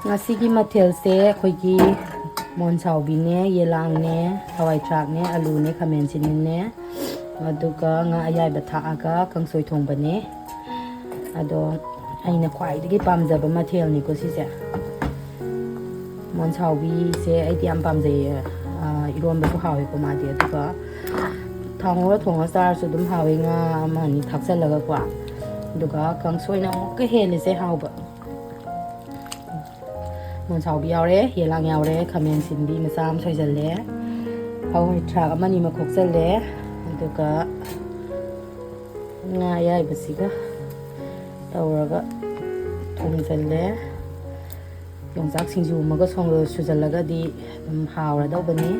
Ngasigi mathelse khoigi mon chawbine yelangne hawai thrakne alune khamen sinne aduga nga ayai bathaga kangsoi thongbane ado aina khwaidagi pamjaba mathelni ko sise mon chawbi se aidi am pamjai iromba su hawe ko madi aduga thangora thonga star su dum hawe nga amani thaksalaga kwa aduga kangsoi na ka hele se hawba mon chawbi yaure yelang yaure khamen sinbi masam soijalle hawai thrak amani ma khokjalle aduga nga ayai basiga tawraga thongjalle yongsak singju maga songro sujallaga di hawra dawbani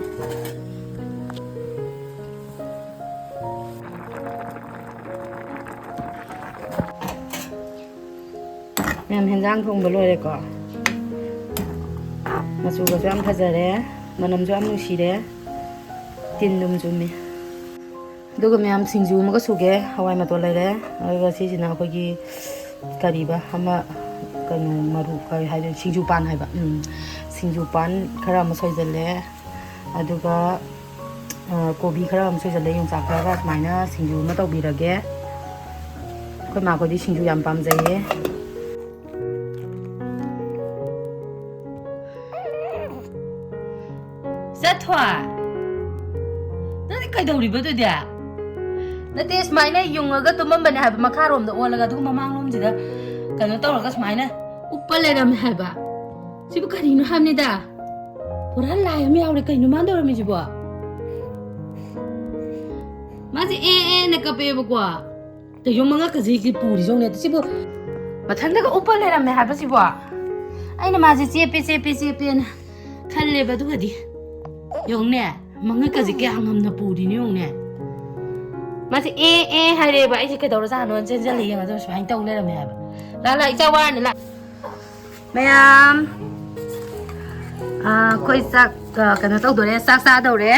mem henjang thongba loire ko machuga jam phajare manam jam nushire tindum jumi duga mem singju maga suge hawai ma to lere aga si jina khogi kariba hama kanu maru kai hai singju pan hai ba singju pan khara ma soijalle aduga kobi khara ma soijalle yongsak khara maina singju ma tawbirage khoi ma ko di singju yam pam jaye Sathwa nani kai dawri ba de nate smaina yungaga tumambane ha makharom da olaga du mamangom jida kano tawraga smaina uppa leram haba sibu karino hamnida pura lai mi awre kaino mandorami jibo maji ne kape bokwa te yomanga kaji ki puri jone to sibu mathanda ga uppa leram haba sibo aina maji chepe na khalle ba du gadi yongne manga kaji ke hangam na puri ni yongne maji heire ba ai ke dawra sa no jenjali yanga do swain taw leram haba la icha wan la mayam khoi sak kana taw dore sak sa dore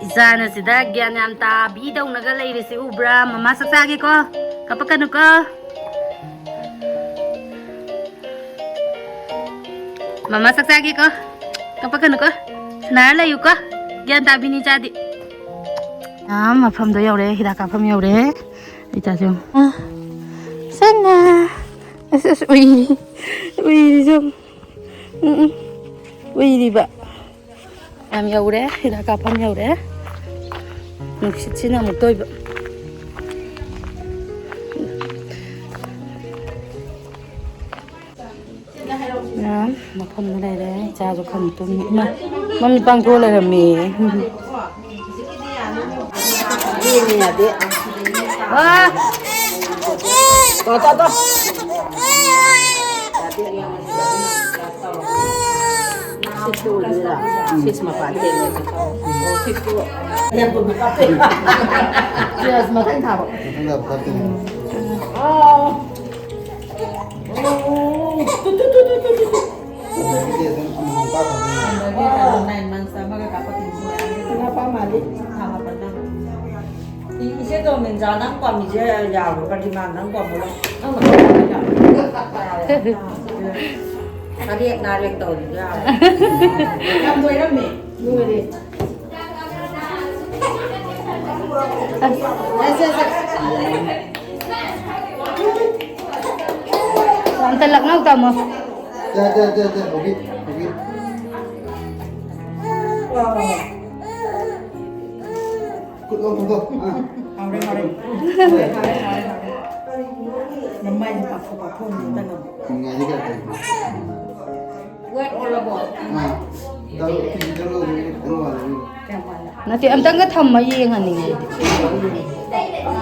izana sida gyan yam ta bi daw naga leire se ubra mama sak sa ge ko kapakanu ko mama sak sa ge ko kapakanu ko na la yu ko gyan ta bini jadi mafam do yaure hidak kapam yaure ita jom sana asas ui jom ui riba am yaure hidak kapam yaure nuksitsina mutoi ba mafam do lere cha jo khan tum mami pang ko lere me ini ada. Wah. Toto. Situ lah. Sis mapa ada. Oh, situ. Yang berbuka apa? Dia semakin tahu. Oh. Kenapa malik? Iṣẹ́ tó mi jà náà pọ̀ mi jẹ́ yàrá pàdé máa náà pọ̀ mọ́ lọ. Náà mọ̀ ní yàrá. Tadi narik tau juga. Kamu itu apa? Dua ni. Lantai lak ngau kamu. Bukit. Tunggu. Hari. Namai pakai ni tanam. Ngaji kan? Buat olah buat. Dulu nanti amtang ka thamoi yang ani.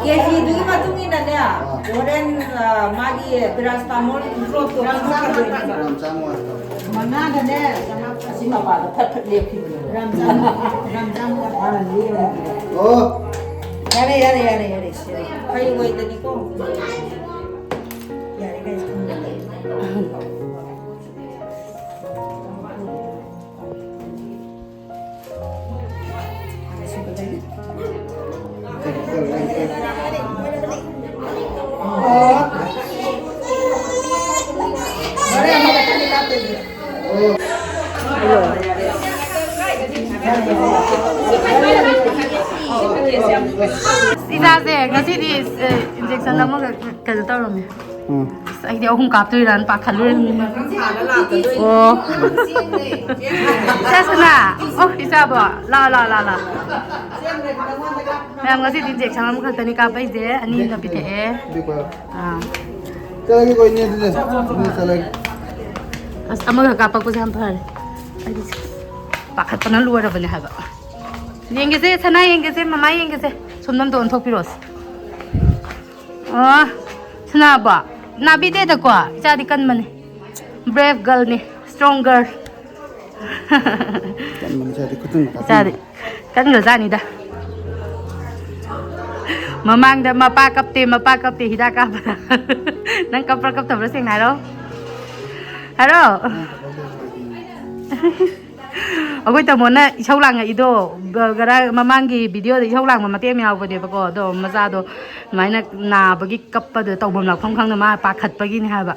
Ye hidu matungi nada. Oren magi beras thamoi drop to Ramsam. Mana ada sama kasih mapa phat lep ki ramzam ada ni. Oh. Yare. Kai woi tadi ko. Yare guys. Oh. Mari, mari kita lihat. 이자세 가시디 인젝션 넘어가 가서 떨어면 아이디 어흥 갑들이란 빠칼로 오 자스나 이자봐 라라라라 ma'am ਅਸੀਂ injection ਨੂੰ ਖਤਨੀ ਕਾ ਪਈ ਦੇ ਅਨੀ ਨਾ ਪਿਤੇ देखो ਹਾਂ चलेगी कोई नहीं दे नहीं चलेगी ਅਸ ਅਮਗਾ ਕਾ ਪਾ ਕੋ ਜਮ ਫਰ ਪਾਖਤ ਪਨਾ ਲੂਰਾ ਬਨੇ ਹਾਬਾ ਯੇਂਗੇਸੇ ਸਨਾ ਯੇਂਗੇਸੇ ਮਮਾ ਯੇਂਗੇਸੇ 손놈도 온톡 피로스 스나 봐 나비데 더 quoi 자디 깐만네 brave girl 네 strong girl kan manusia di kutung 자디 깐거 자니다 mamangda mapa kapte hidak kappa nang kapra kapta berasing naro haro aku itu mana isau lang itu gara mamangi video di isau lang mama tiap miau pada bako do masa do mainnya na bagi kappa do tau bom lak phong khang nama pakat bagi ni haba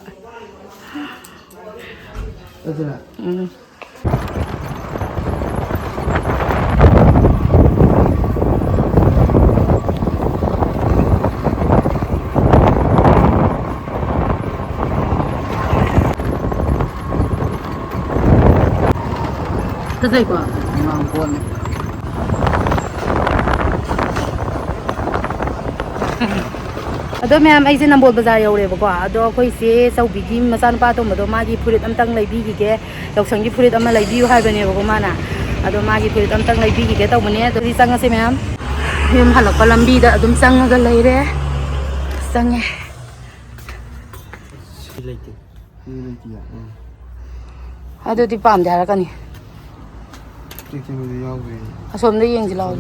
itu lah Kasay ko. memang kuat Ado ma'am ay sinambol bazar yore ba ko ado khoi se saubi gi masan pa to mado magi furit amtang laibi gi ge yausang gi furit ama laibi ha bane ba ko mana ado magi furit amtang laibi gi ge taw mane ado ri sang ase ma'am him halak pa lambi da adum sang ga leire sang e silaitu ya ado di pam ja ra ka ni cik cik dia jauh ni asom de yeng ji law ada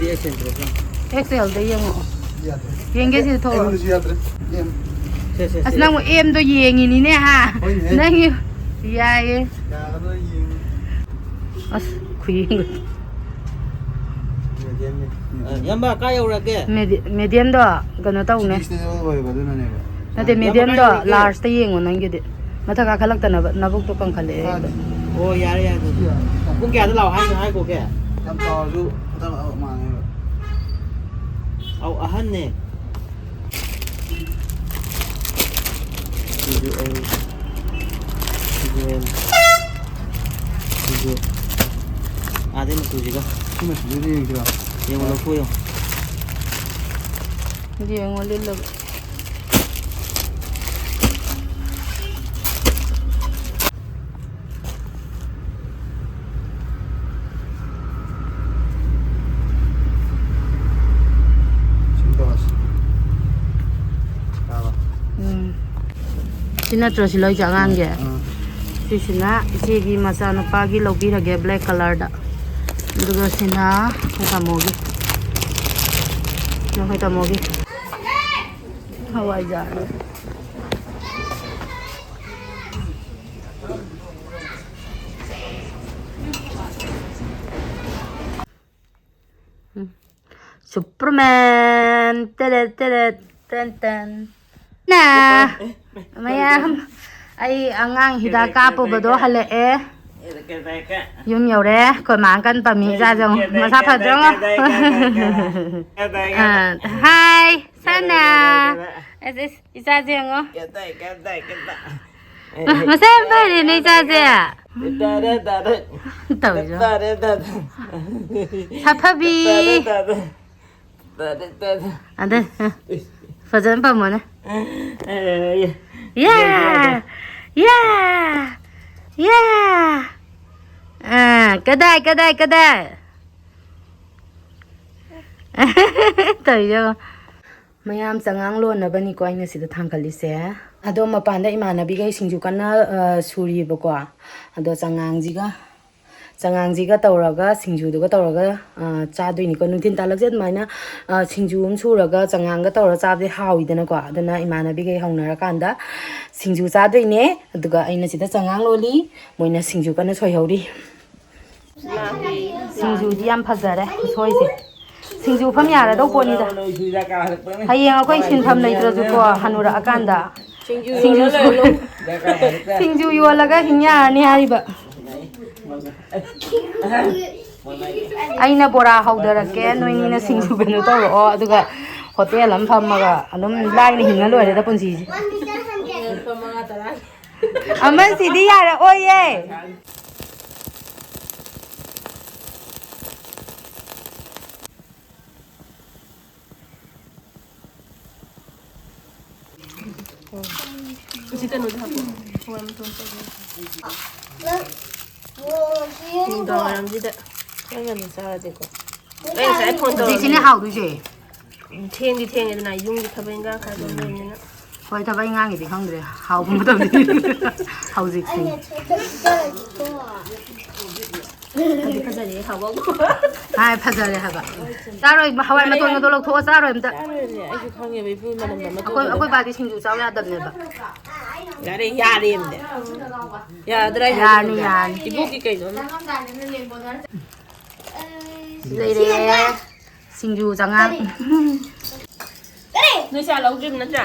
di action terus excel de yeng ya yeng ge si tho manusia terus ya asna mo em do yeng ni ne ha nang yu ya ye as khuying yengba kaya ura ke medium do gana taw ne Bisnis apa baik badan ni ba nate medium do large ta yeng nang ge de matha ka khalak ta na buk to kang khale oh yare yare kun kya ta lau hai ko ke tam tahu tu tam mana ni au ahan ne ada ni tu juga cuma sendiri yang kira yang mau aku yang dia ngolil lo sina terus loi jangan ge sina isi masa no pagi lobi hage black color da duga sina kita mogi no kita mogi hawai ja Superman ten nah mayam ai angang hidak kappa bado hale e yum yore ko mang kan pa mi ja jong ma sa pha jong hi sana es isa jeng o ma sa ba ni ja je tao jo sa pha bi ande fa jan pa mo na yeah kedai tao jo mayam sangang lo na bani ko aina sida thangkali se ado mapanda imana bi gai singju kana suri ba ko ado sangang ji ga tawraga singju du ga tawraga cha dui ni ko nungtin talak jet maina singju suraga sangang ga tawra cha de hawi dana ko adana imana bi gai haunara kanda singju cha dui ne aduga aina sida sangang loli moina singju kana soi hauri singju di am phajare soi se singju pham yara do poni da hayeng akoi sin pham nei tra ju ko hanura akanda singju ꯁꯤꯡꯖꯨ ꯌꯣꯜꯂꯒ ꯍꯤꯡꯌꯥꯔꯅꯤ ꯍꯥꯏꯔꯤꯕ ꯑꯩꯅ ꯕꯣꯔꯥ ꯍꯧꯗꯔꯛꯀꯦ ꯅꯣꯏꯅꯤꯅ ꯁꯤꯡꯖꯨ ꯀꯩꯅꯣ ꯇꯧꯔꯛꯑꯣ ꯑꯗꯨꯒ hotel ꯑꯃ ꯐꯝꯃꯒ ꯑꯗꯨꯝ ꯂꯥꯏꯅ ꯍꯤꯡꯉ ꯂꯣꯏꯔꯦꯗ ꯄꯨꯟꯁꯤꯁꯦ ꯑꯃꯁꯤꯗꯤ ꯌꯥꯔꯛꯑꯣꯏꯌꯦ ꯁꯤ ꯀꯩꯅꯣꯗꯤ ꯍꯥꯞꯄꯣ ꯍꯋꯥꯏ ꯃꯇꯣꯟ ꯅꯨꯡꯗꯥꯡꯋꯥꯏꯔꯝꯁꯤꯗ ꯉꯟꯅ ꯆꯥꯔꯗꯤꯀꯣ ꯑꯩ ꯉꯁꯥꯏ ꯐꯣꯟ ꯍꯧꯖꯤꯛꯁꯤꯅꯦ ꯇꯧꯔꯝꯃꯤ ꯍꯥꯎꯗꯣꯏꯁꯦ ꯊꯦꯡꯗꯤ ꯊꯦꯡꯉꯦꯗꯅ ꯌꯨꯝꯒꯤ ꯊꯕꯛ ꯏꯟꯈꯥꯡ ꯈꯔ ꯑꯗꯨꯝ ꯂꯩꯕꯅꯤꯅ ꯍꯣꯏ ꯊꯕꯛ ꯏꯪꯈꯥꯡꯒꯤꯗꯤ ꯈꯪꯗ꯭ꯔꯦ ꯍꯥꯎꯕ ꯃꯇꯝꯗꯤ ꯍꯧꯖꯤꯛꯁꯤ ꯐꯖꯔꯦ ꯍꯥꯎꯕ ꯍꯥꯏ ꯐꯖꯔꯦ ꯍꯥꯏꯕ ꯆꯥꯔꯣꯏ ꯍꯋꯥꯏ ꯃꯇꯣꯟꯒꯗꯣ ꯂꯧꯊꯣꯛꯑ ꯆꯥꯔꯣꯏ ꯑꯝꯇ ꯑꯩꯁꯨ ꯈꯪꯉꯦꯕ ꯏꯄꯨ ꯃꯅꯝ ꯑꯃ ꯑꯩꯈꯣꯏ ꯕꯥꯗꯤ ꯁꯤꯡꯖꯨ ꯆꯥꯎ ꯌꯥꯗꯕꯅꯦꯕ ꯌꯥꯔꯦ ꯌꯥꯔꯦꯝꯗꯦ ꯌꯥꯗ꯭ꯔꯥ ꯌꯥꯔꯅꯤ ꯌꯥꯔꯅꯤ ꯏꯕꯣꯛꯀꯤ ꯀꯩꯅꯣ ꯂꯩꯔꯦ ꯁꯤꯡꯖꯨ ꯆꯉꯥꯡ ꯅꯣꯏ ꯆꯥ ꯂꯧꯗ꯭ꯔꯤꯕ ꯅꯠꯇ꯭ꯔꯥ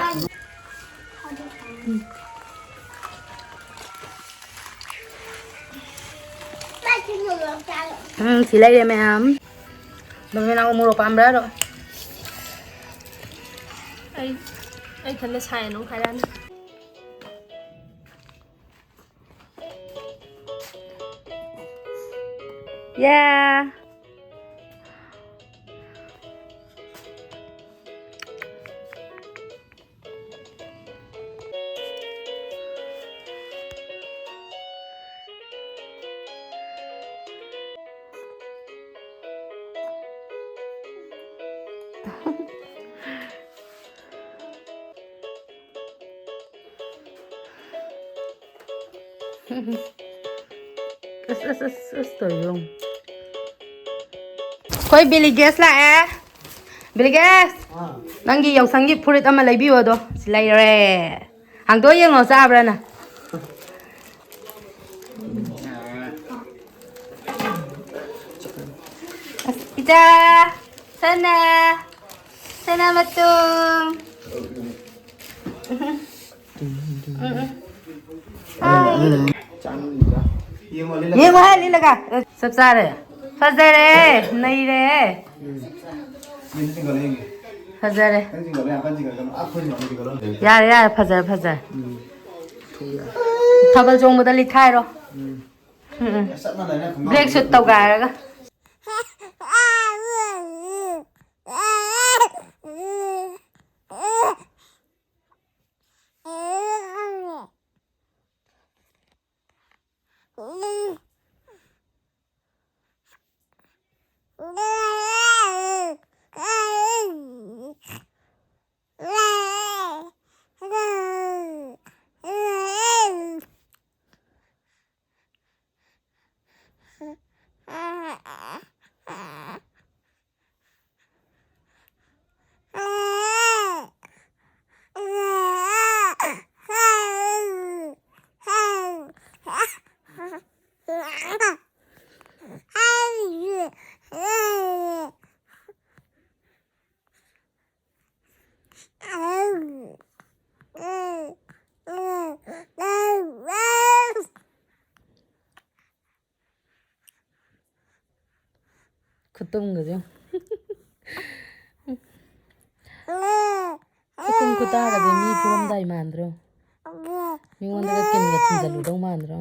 ꯁꯤ ꯂꯩꯔꯦ ꯃꯌꯥꯝ ꯅꯪ ꯃꯣꯔꯣꯛ ꯄꯥꯝꯕ꯭ꯔꯥ ꯑꯩ ꯊꯟꯗ ꯁꯥꯏꯅ ꯑꯃꯨꯛ ꯍꯥꯏꯔꯛꯑꯅꯤ Yeah. Tolong. Koi biliges lah biliges. Nangi yausanggi furit ama laibiyo do. Silaire. Hangdo yengo sabra na. Ita sana sana matung. Yengba hai lila ka. Sab sare. Fazare. Naire. Fazare. Yare fazare. Thabal chong bada likhai ro. Break shoot tau ga. Kutung gitu. Kutung kutaga de mi puram dai mandro. Mi wanda ka ken ga tinjalu dong mandro.